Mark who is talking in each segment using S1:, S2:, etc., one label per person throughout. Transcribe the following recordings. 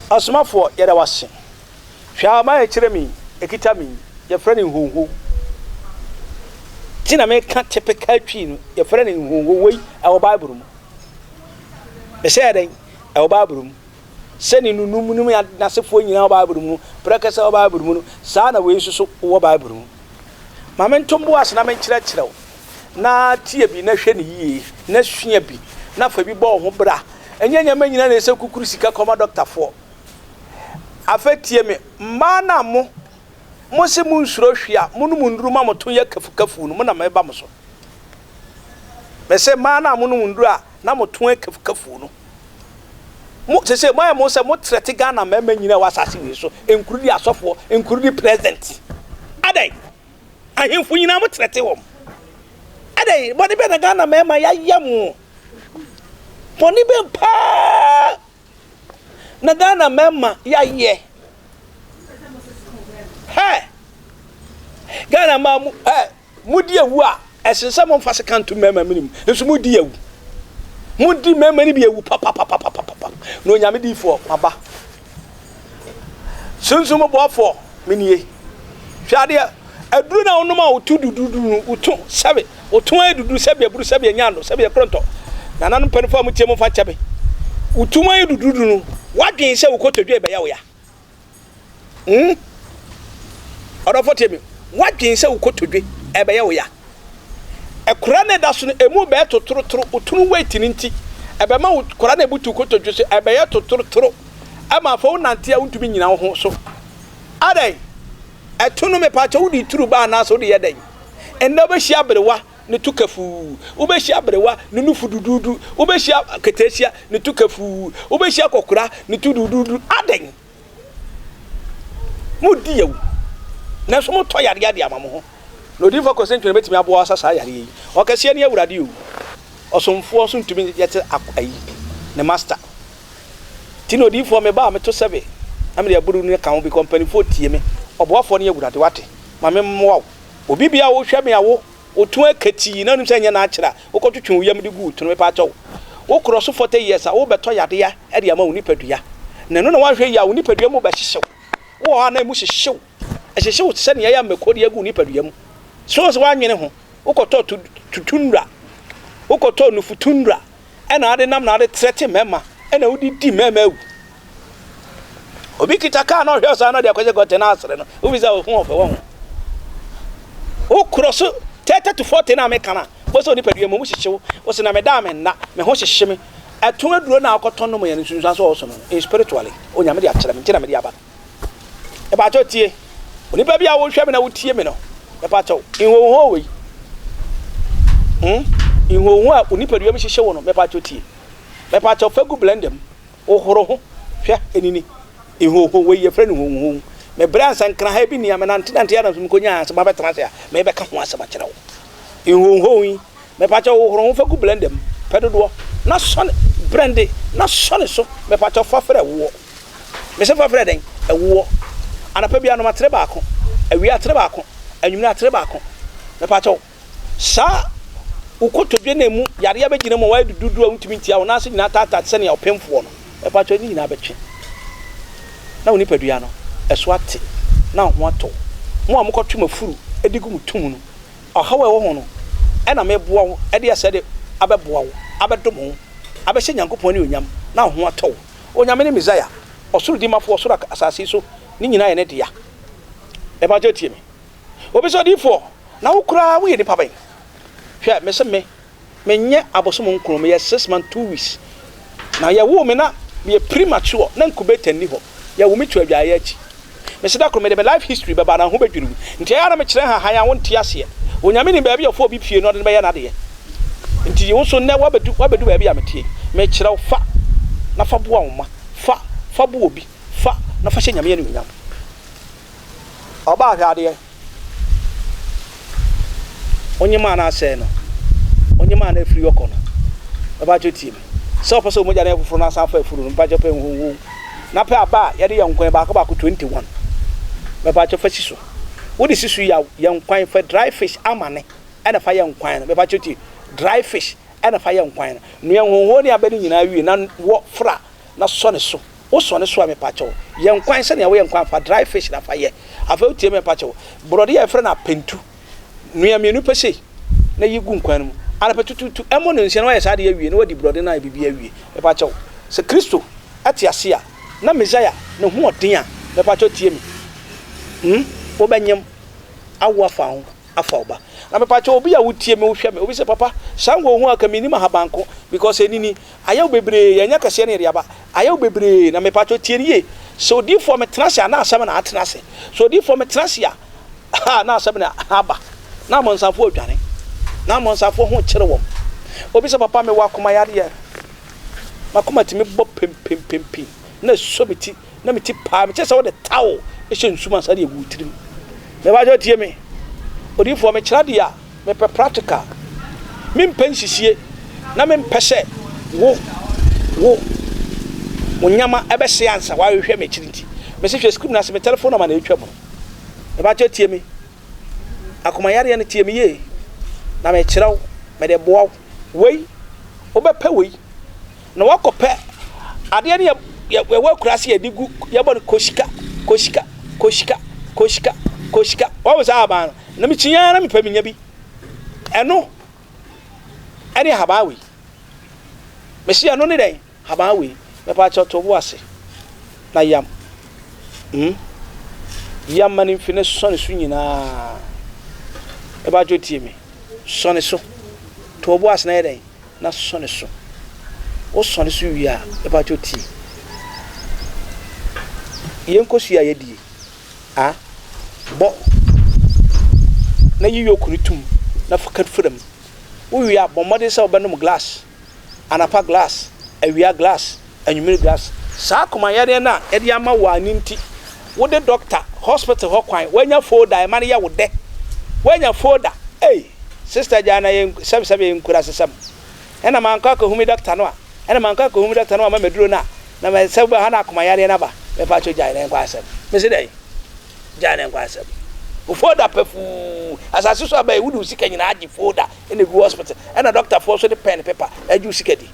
S1: Asmafo yɛda wase hwa ma ɛkyerɛ me ekita me yɛ frɛ ne honho tina me ka typical twi no yɛ frɛ ne honho wei ɛwɔ bible mu ɛsɛ ɛdɛn ɛwɔ bible mu sɛni nunum ya nasefo nyina wɔ bible mu prekasa wɔ bible mu no saa na wei nso wɔ bible mu ma me ntombo ase na me nkyerɛkyerɛw na tie bi na hwɛ ne yie na sua bi na fa bi bɔ ho bra ɛnyɛ nyama nyina na ɛsɛ kukuru sika kɔma doctor fo afetie me mana mo se mu nsuro hwia mo no mu nduru ma moto yɛ kafukafu no mo na meba mo so me se mana mo no nduru a na moto yɛ kafukafu no mo se mo se mo trete Ghana mema nyina wa asase we so enkurudi asofo enkurudi president adai ahemfo nyina mo trete wom adai body be na Ghana mema ya yam body be pa na Ghana mema ya ye Ghana ma mudi ewu a esense mo mfa se kanto mema minim nso mudi ewu mudi mema ni bi ewu papa no nyame di fo aba sunsun mo bofo menie hwade aduru na onum a otu dududu utu sebe otu adudu sebe aburu sebe nyando sebe kronto na nanu penfo mo tie mo fa chebe utu ma adudu no wadwen se wokotodwe be ya wo ya Odofo temi wadwen se wokotodwe ebe ya wo ya ekura ne da so no emu be totoro otunu wait ni nti ebe ma kura na butu kotodwe se ebe ya totoro ama fa wonante a wontumi nyina ho so adai etunu me pa cha wodi turu ba na so de yedan enda be hia brewa ne tukafu wo be hia brewa ne nufu dududu wo be hia ketesia ne tukafu wo be hia kokura ne tudududu adai mudi yewu na so mo to yare yade amamo ho no di focus ntwe betimi abo asasa yare yi o kase ne awurade o osomfo so ntumi yete ayi ne master tino di fo me ba me to sebe am de aburu ne kan bi company fo tie me oboafo ne awurade wate ma me mwa obi bia wo hwe me awo otu akati na num senya na akira wo kotwetwe wo yam de gu tunu me pa chawo wo cross 40 years a wo beto yade ya e de ama wo nipadua na no na wa hwe ya wo nipadua mu ba hyehyew wo ha na mu hyehyew ehyehyehyew se ne ya mekodi agu nipadua mu so wa nwene ho wo koto tutunra wo koto nufutunra e na ade nam na ade trete mema e na wodi di mema awu obi kitaka na hwe so na de akwese gote na asere no wo bi za ho ofe wo ho cross 30 to 40 na me kana wo so nipadua mu hyehyew wo se na me da me na me ho hyehye me eto aduro na akoto no mo ya nsunsu so so no spiritually onyame de akere me ntina me de aba e ba tie onipa bia wo hwe me na wo tie me no e ba cho inhoho we inhoho a onipa duam hyehye wo no me ba cho tie me ba cho fagu blendem wo horo ho hwe enini inhoho we ye frɛ no honho me bra sankra ha bi nia me nante ya na so mkonya asema betra se a me be ka ho asema kyerɛ wo inhoho yi me ba cho wo horo ho fagu blendem pedodo na sone brande na sone so me ba cho fa frɛ wo me se fa frɛ den e wo anapa bia no matre baako awi atre baako anwumna atre baako me pa cho sa ukotodwe na mu yare ya begina mo wa dudu a untimi ntia wo na so nyina tata se ne opemfo no me pa cho ni nyina betwe na woni padua no eso ate na ho ato mo amukotwe mafuru edigu mutum no ohawe wo ho no e na meboa wo e de ase de abeboa wo abedom ho abehye nyankopon ne onyam na ho ato onyam ne Messiah osuru di mafo osuru asase so ni nyina ye ne dia e ba jotie me obi so di fo na wo kura wo ye ni paban hwe me se me nye abosom nkron me ye 6 months 2 weeks na ye wo me na me premature na nkubeta ni ho ye wo me tu adwa ye achi me se da kro me de life history be ba na ho bedwuru nti ya na me kire ha ya wonte ase onyame ni ba bia fo obi pie no de be ye na de ye nti wo so ne wabedu ba bia metie me kire wo fa na fa boa wo ma fa bo obi fa na fa hye nyame ye no nyam oba hwade onye ma na ase no onye ma na afiri yoko no oba jotie me so paso mo jana efufuru na asan fa afuru no pa jope huhu na pa aba ye de yankwan ba ka 21 me pa jope siso wo de siso ya yankwan fa dry fish amane ana fa yankwan no me pa jotie dry fish ana fa yankwan no no huhu ni abeni nyina wi na wo fra na so ne so so ne so a me pacho ye nkwan se ne we nkwan fa dry fish na fa ye afa utie me pacho brode ye frɛ na pentu nua mienu pese na yi gu nkwan mu ana petututu emo no nsia na ye sa de awie na wadi brode na bibia awie me pacho se Kristo ati ase a na Messiah ne ho odin a me pacho tie mi wo banyem awo afa ho afa oba na me pacho obi a wotie me wo hwɛ me obi se papa sango ho aka mini mahabanko because enini ayaw bebre yanya kase ne riaba ayaw bebre na me pacho tie nie so di for me trase na asem na atenase so di for me trase a na asem na aba na monsafo odwane na monsafo ho kyere wom obi se papa me wa koma yade makoma timi bo pem na so meti na meti pa me kyese wo de tawo e hye nsuma sa de egu tirim me pacho tie me odi for me kyerade a me pe practical me mpen hihie na me mpese wo munyama ebe se ansa wa hwehwe me kyiri nti me se hwe script na se me telephone number na etwa me ba che tie me akoma yare ne tie me ye na me kyerɛw me de boaw wei obepe wei na wakope ade ne ye kurase ye digu ye bo koshika wa was aba na me kyinya na me pa minya bi eno ene habawi me se eno ne den habawi me pa cho to bo ase na yam yam mani fine sone su nyina e ba jo tie me sone so to bo ase na den na sone so o sone so wi a e ba jo tie yenko su ya yedie bo na yiyo kuritum na fakat fudam wo wi a bomode se obenum glass anapa glass awia glass anwumir glass sa koma yare na e de ama wa ninti wo de doctor hospital ho kwan wanya folder e mane ya wo de wanya folder sister jana ye sabe nkura sesam ena manka ko humi doctor no a ena manka ko humi doctor no ma meduro na me sabe ha na koma yare na ba me pa cho jana en kwasem me se dai jana en kwasem o folder pefu asase so abai wudu sika nyina agi folder in the hospital ena doctor for so the pen paper aju sika di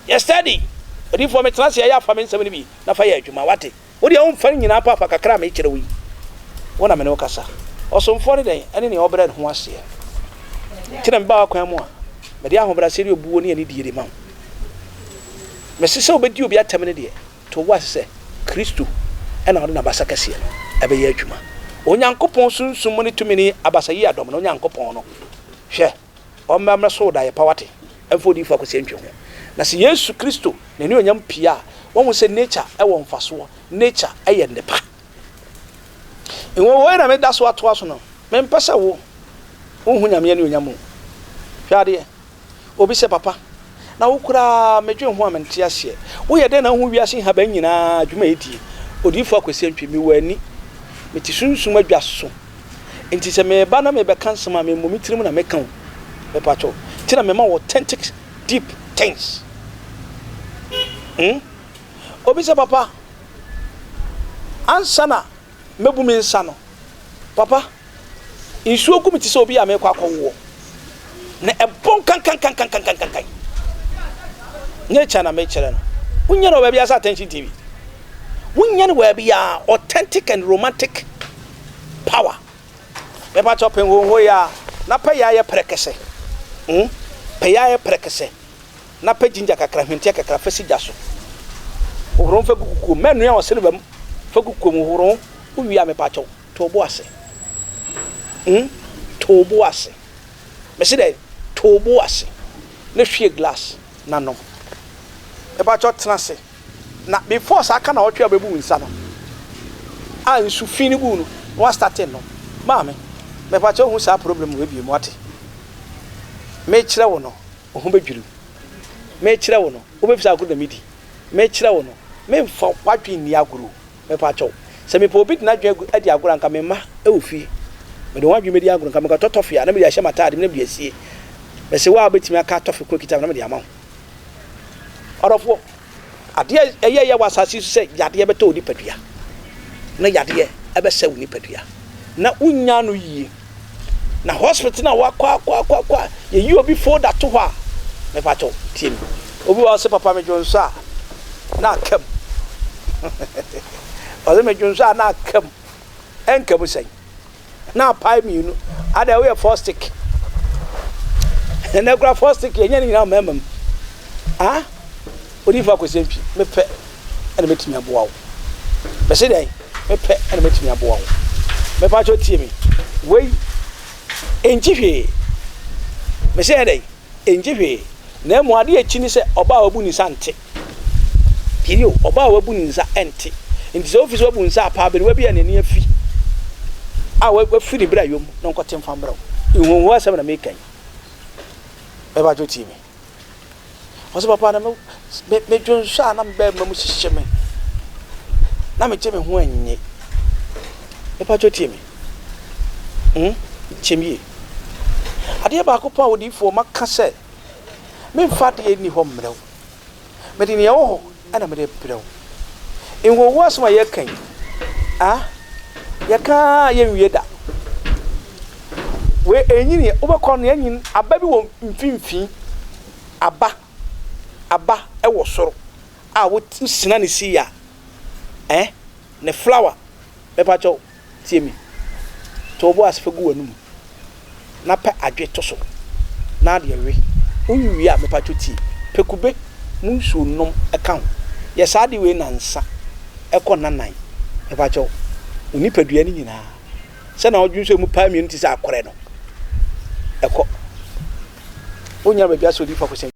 S1: yesterday odi for me trans ya fa me nsam ni bi na fa ya adwuma wate odi a umfa nyina pa fa kakra me kire wi wona me ne okasa osomfo ne den ene ne obra ne ho ase kire me ba kwan mu a me de ahobra seri obuo ne ani diire ma me sese obedi obi atam ne de to wase Kristo ena odi na basa kase ebe ya adwuma onyankopon sunsum ne tumi ni abasayi adom no onyankopon no hwe o mmamra so da ye pawate afodi fa kwese ntwe ho na se Yesu Kristo ne ne onyam pia won se nature e won faso nature e ye ndepa enwo na me da so ato aso no me mpesa wo hu nyame ne onyam hwade obi se papa na wo kura medwe ho amente ase wo ye de na hu wiase haban nyina adwuma edie odifo akwese ntwe mi wani meti sunsum adwaso enti se me ba na me be kansema me momitirim na me kan me pacho ti na me ma authentic deep things obi se papa ansana mebu me nsa no papa insuo gu meti se obi a me kwa akọwo na ebon kan nye chana me chere no unya no ba bia sa attention TV wunya no wa bia authentic and romantic power me pa chopen ho ya na pa ya ye prekese pa ya ye prekese na pa jinja kakra hwentia kakra fasi jaso horon fa gugu menu ya wose bam fa gugu mu horon uwi ya me pa cho to bo ase to bo ase me se dey to bo ase na hwie glass na no e pa cho trance na before sa aka na otwe abebu nsa no a nsu fini gu no wa starting no maame me pa cho hu sa problem we bi mu ate me kire wo no ohu bedwiru me kire wo no wo be fisa akoda midi me kire wo no me fa kwadwe ni agoro me pa cho se me po bit na dwe adi agoro nka me ma e ofie me de wadwe medi agoro nka me ka totofia na me ya hye matade me na biasie me se wa betimi aka tofi ko kita na me de ama orofo ade eye wasasi se yade beto odi padua na yade ebe se woni padua na unya no yie na hospital na wakwa ye yi obi folder to ho me pato tim obi wa se papa me jonso a na kam ɔsɛ medwon so a na akam ɛnkam sɛn na apae mienu ada woyɛ four stick na kura four stick yɛnyɛ ne nyinaa mɛmam ah odi fa kɔsɛm pi mepɛ ɛna metumi aboa wo bɛsɛ dɛn mepɛ ɛna metumi aboa wo mɛpa kyɛ tie me wei ɛnkyi hwee mesɛ dɛn ɛnkyi hwee na mu ade akyi ne sɛ ɔba a wabu ne nsa nte kiri o ɔba a wabu ne nsa ɛnte nti sɛ ofisi wabu nsa apa bere wabi a n'ani afi a wafiri bra yom na nkɔte mfa mbrɛ wo nhonho asɛm na mekan mɛpa kyɛ tie me ɔsɛ papa na me dwon so a na mbɛ ma mu hyehyɛ me na me gye me ho anye mɛpa kyɛ tie me kyemie adeɛ baako pa wo difo maka sɛ memfa deɛ ni hɔ mmerɛw mede ne ɛwɔ hɔ ana mede brɛw nhonho asɛm a yɛkan yɛka yɛnwie da we enyini wobɛkɔ no yɛnyin aba bi wɔ mfimfin aba ɛwɔ soro a wosina ne si ya ne flower bɛpa kyɛw tie mi to obo asfa gu wanum na pɛ adwe to so na de we unwi a bɛpa kyɛw tie pekube mu nsuo nom ɛka ho yɛ saa de we nansa ɛkɔ nanan bɛpa kyɛw onipadua ni nyinaa sɛ na odwun so mu pa mi nti sɛ akɔrɛ no ɛkɔ onya baabi aso di fa kɔsɛn